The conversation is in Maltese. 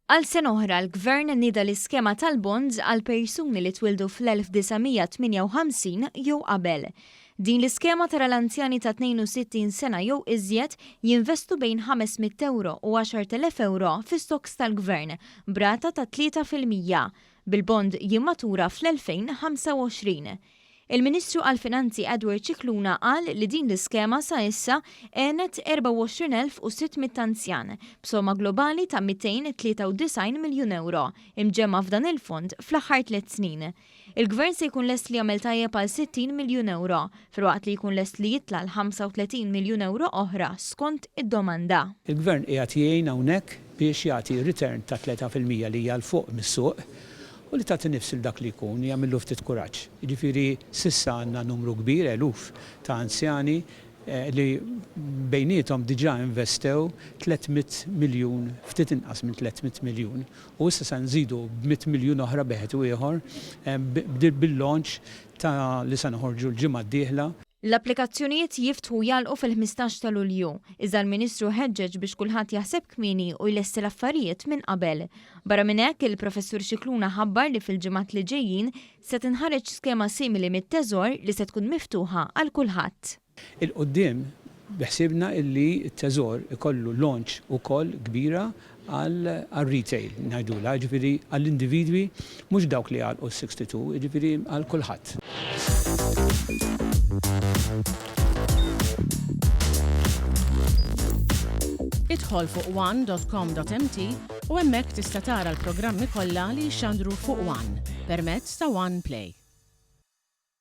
Għal sena oħra l-Gvern nieda l-iskema tal-Bonds għal persuni li twildu fl-1958 jew qabel. Din l-iskema tara l-anzjani ta' 62 sena jew iżjed jinvestu bejn 500 euro u 10,000 euro fi stoks tal-Gvern brata ta' 3%. Bil-bond jimmatura fl-2025. Il-Ministru għall-Finanzi Edward Scicluna qal li din l-iskema sa issa għenet 24,600 anzjan b'somma globali ta' 293 miljun euro imġemma f'dan il-fond fl-aħħar 3 snin. Il-Gvern se jkun lest li jagħmel tajjeb għal 60 miljun euro, filwaqt li jkun lest li jitla l-35 miljun euro oħra skont id-domanda. Il-Gvern qiegħed jgħin hawnhekk biex jagħti return ta' 3% li hija l-fuq mis-suq u li tagħti nifs dak li jkun jagħmlu ftit kuraġġ. Jiġifieri s'issa għandna numru kbir eluf ta' anzjani li bejniethom diġà investew 300 miljun, ftit inqas minn 300 miljun. U issa se nżidu b'100 miljun oħra beħed u ieħor bil-launch ta' li se noħorġu l-ġimgħa d-dieħla. L-applikazzjonijiet jiftħu jalqu fil-15 ta' Lulju, iżda l-Ministru ħeġġeġ biex kulħadd jaħseb kmieni u jlessi l-affarijiet minn qabel. Barra minn hekk il-Professur Scicluna ħabbar li fil-ġimgħat li ġejjin se tinħareġ skema simili mit-Teżor li se tkun miftuħa għal kulħadd. Il-qudiem beħsibna illi t-Teżor ikollu launch ukoll kbira għal-retail, ngħidula, ġifieri għall-individwi mhux dawk li għalqu 62, ġifieri għal kulħadd. Idħol fuq one.com.mt u hemmhekk tista' tara l-programmi kollha li jxandru fuq One permezz ta' One Play.